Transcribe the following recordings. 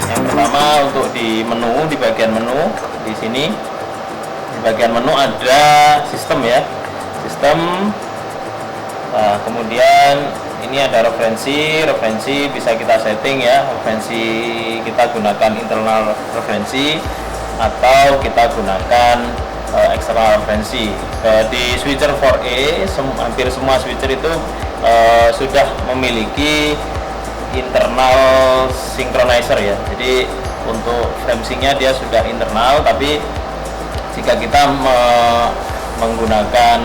Yang pertama untuk di menu, di bagian menu di sini, di bagian menu ada sistem ya, sistem. Nah, kemudian ini ada referensi bisa kita setting ya, referensi kita gunakan internal referensi atau kita gunakan external referensi. Di switcher 4A hampir semua switcher itu sudah memiliki internal synchronizer ya, jadi untuk framesingnya dia sudah internal, tapi jika kita menggunakan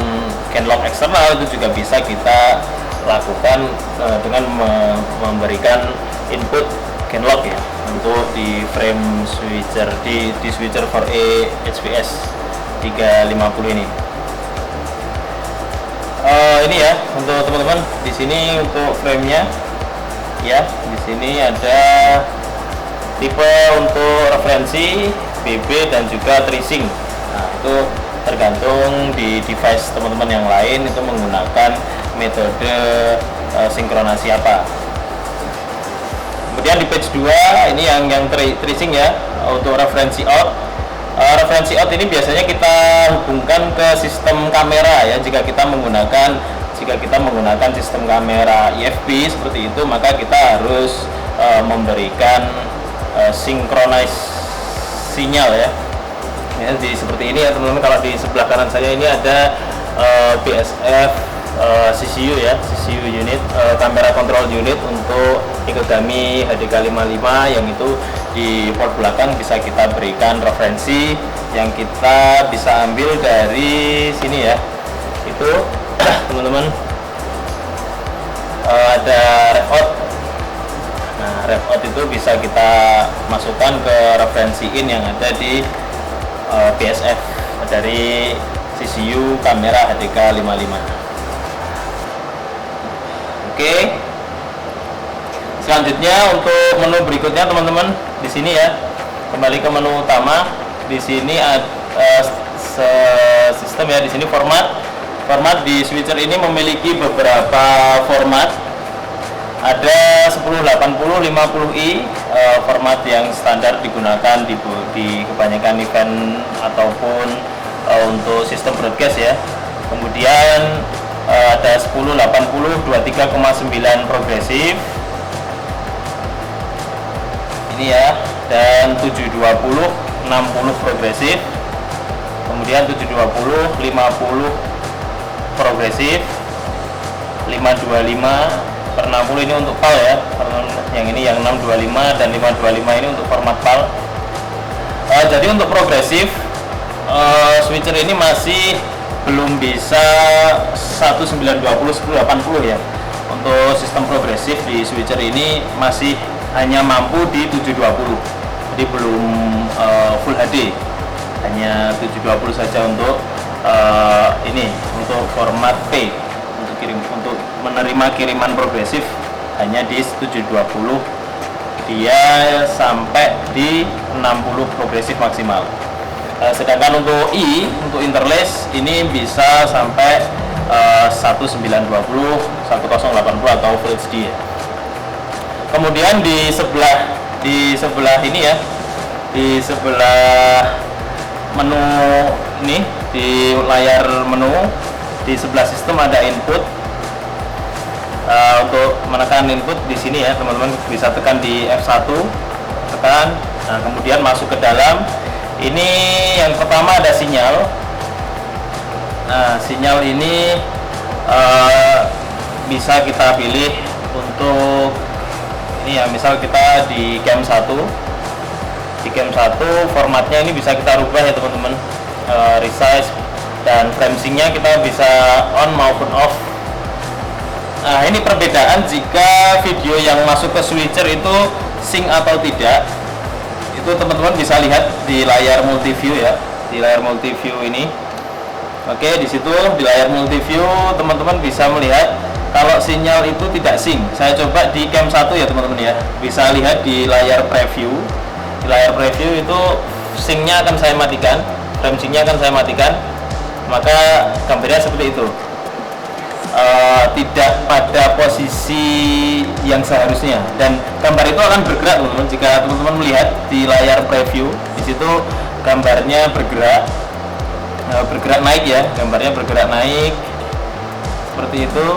Kenlock eksternal itu juga bisa kita lakukan dengan memberikan input Kenlock ya untuk di frame switcher di switcher 4A HVS 350 ini. Ini ya untuk teman-teman, di sini untuk framenya ya, di sini ada tipe untuk referensi, BB dan juga tracing. Nah, itu tergantung di device teman-teman yang lain itu menggunakan metode sinkronasi apa. Kemudian di page 2 ini yang tracing ya, untuk referensi out. Referensi out ini biasanya kita hubungkan ke sistem kamera ya. Jika kita menggunakan sistem kamera IFP seperti itu, maka kita harus memberikan synchronize sinyal ya. Ya, seperti ini ya teman-teman. Kalau di sebelah kanan saya ini ada BSF CCU ya, CCU unit, kamera control unit untuk Ikegami HDK55, yang itu di port belakang bisa kita berikan referensi yang kita bisa ambil dari sini ya. Itu teman-teman ada ref out. Nah, ref out itu bisa kita masukkan ke referensi in yang ada di BSF dari CCU kamera HDK55. Oke. Selanjutnya untuk menu berikutnya teman-teman, di sini ya. Kembali ke menu utama. Di sini ada sistem ya, di sini format. Format di switcher ini memiliki beberapa format. Ada 1080 50i, format yang standar digunakan di kebanyakan event ataupun untuk sistem broadcast ya. Kemudian ada 1080 23,9 progresif ini ya, dan 720 60 progresif. Kemudian 720 50 progresif, 525 per 60 ini untuk PAL ya, yang ini yang 625 dan 525 ini untuk format PAL. Jadi untuk progresif switcher ini masih belum bisa 1920 1080 ya. Untuk sistem progresif di switcher ini masih hanya mampu di 720, jadi belum full HD, hanya 720 saja untuk ini untuk format P. Untuk menerima kiriman progresif hanya di 720, dia sampai di 60 progresif maksimal. Sedangkan untuk I, untuk interlace ini bisa sampai 1920 1080 atau Full HD ya. Kemudian di sebelah ini ya, di sebelah menu ini, di layar menu di sebelah sistem ada input. Untuk menekan input di sini ya teman-teman, bisa tekan di F1, tekan. Nah, kemudian masuk ke dalam. Ini yang pertama ada sinyal. Nah, sinyal ini bisa kita pilih untuk ini ya, misal kita di cam 1. Di cam 1 formatnya ini bisa kita rubah ya teman-teman. Resize dan framesingnya kita bisa on maupun off. Nah, ini perbedaan jika video yang masuk ke switcher itu sync atau tidak. Itu teman-teman bisa lihat di layar multiview ya, di layar multiview ini. Oke, di situ di layar multiview teman-teman bisa melihat kalau sinyal itu tidak sync. Saya coba di cam 1 ya teman-teman ya. Bisa lihat di layar preview. Di layar preview itu syncnya akan saya matikan, framesingnya akan saya matikan. Maka gambarnya seperti itu. tidak pada posisi yang seharusnya, dan gambar itu akan bergerak teman-teman. Jika teman-teman melihat di layar preview, di situ gambarnya bergerak naik ya, gambarnya bergerak naik seperti itu.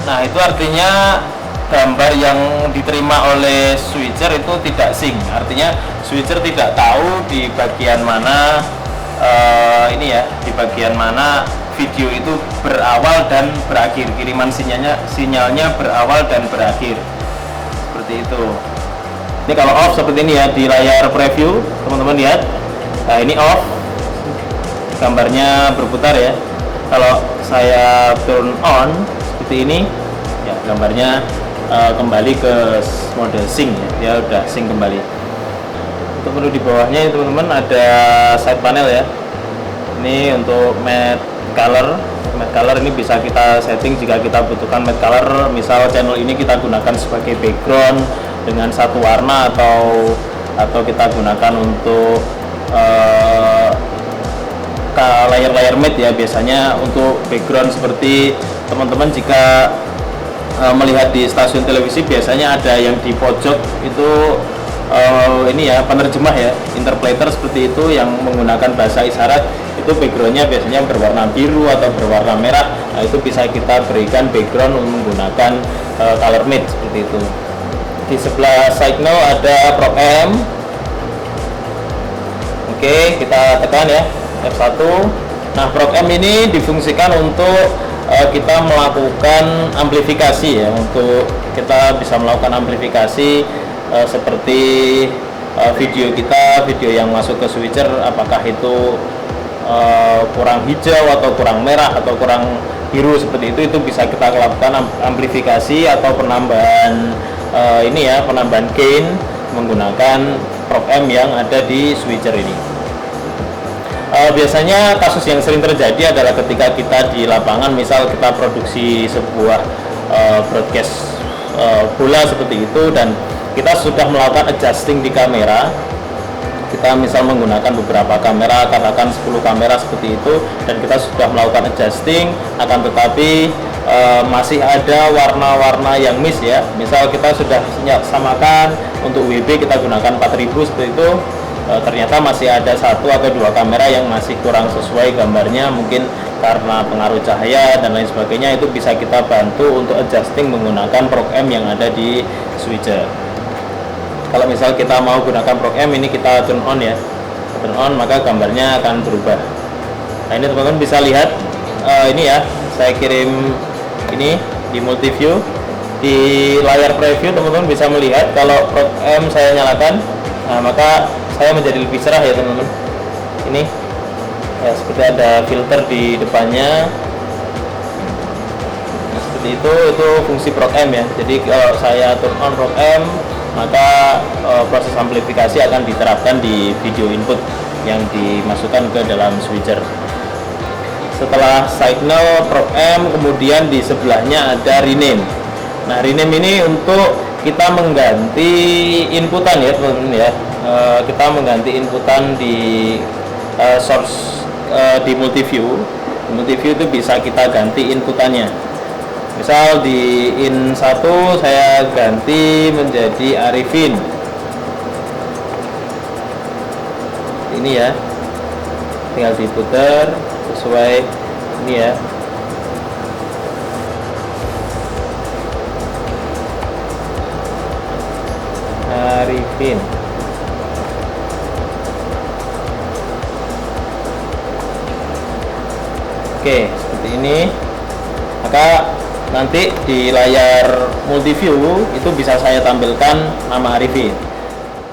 Nah, itu artinya gambar yang diterima oleh switcher itu tidak sync, artinya switcher tidak tahu di bagian mana ini ya, di bagian mana video itu berawal dan berakhir, kiriman sinyalnya berawal dan berakhir seperti itu. Ini kalau off seperti ini ya, di layar preview teman-teman lihat. Nah, ini off, gambarnya berputar ya. Kalau saya turn on seperti ini ya, gambarnya kembali ke mode sync ya, dia udah sync kembali. Untuk menu di bawahnya teman-teman ada side panel ya. Ini untuk matte color ini bisa kita setting jika kita butuhkan matte color. Misal channel ini kita gunakan sebagai background dengan satu warna, atau kita gunakan untuk layar matte ya. Biasanya untuk background seperti teman-teman jika melihat di stasiun televisi, biasanya ada yang di pojok itu ini ya, penerjemah ya, interpreter seperti itu yang menggunakan bahasa isyarat. Itu backgroundnya biasanya berwarna biru atau berwarna merah. Nah, itu bisa kita berikan background menggunakan color matte seperti itu. Di sebelah signal ada Prop M. Oke, kita tekan ya F1. Nah, Prop M ini difungsikan untuk kita melakukan amplifikasi ya, untuk kita bisa melakukan amplifikasi seperti video yang masuk ke switcher, apakah itu kurang hijau atau kurang merah atau kurang biru seperti itu bisa kita lakukan amplifikasi atau penambahan ini ya, penambahan gain menggunakan Prop M yang ada di switcher ini. Biasanya kasus yang sering terjadi adalah ketika kita di lapangan, misal kita produksi sebuah broadcast bola seperti itu, dan kita sudah melakukan adjusting di kamera. Kita misal menggunakan beberapa kamera, katakan 10 kamera seperti itu, dan kita sudah melakukan adjusting, akan tetapi masih ada warna-warna yang miss ya. Misal kita sudah samakan untuk WB, kita gunakan 4000 seperti itu, ternyata masih ada 1 atau 2 kamera yang masih kurang sesuai gambarnya, mungkin karena pengaruh cahaya dan lain sebagainya. Itu bisa kita bantu untuk adjusting menggunakan Prop M yang ada di switcher. Kalau misal kita mau gunakan Prop M ini, kita turn on ya, turn on, maka gambarnya akan berubah. Nah, ini teman-teman bisa lihat ini ya, saya kirim ini di multiview. Di layar preview teman-teman bisa melihat kalau Prop M saya nyalakan, nah maka saya menjadi lebih cerah ya teman-teman. Ini ya, seperti ada filter di depannya. Nah, seperti itu fungsi Prop M ya. Jadi kalau saya turn on Prop M, maka proses amplifikasi akan diterapkan di video input yang dimasukkan ke dalam switcher. Setelah signal Prop M, kemudian di sebelahnya ada rename. Nah, rename ini untuk kita mengganti inputan ya teman-teman ya. Kita mengganti inputan di source di multiview. Di multiview itu bisa kita ganti inputannya. Misal di in 1 saya ganti menjadi Arifin. Ini ya, tinggal diputar sesuai ini ya. Arifin. Oke, seperti ini. Maka nanti di layar multiview itu bisa saya tampilkan nama Arifin.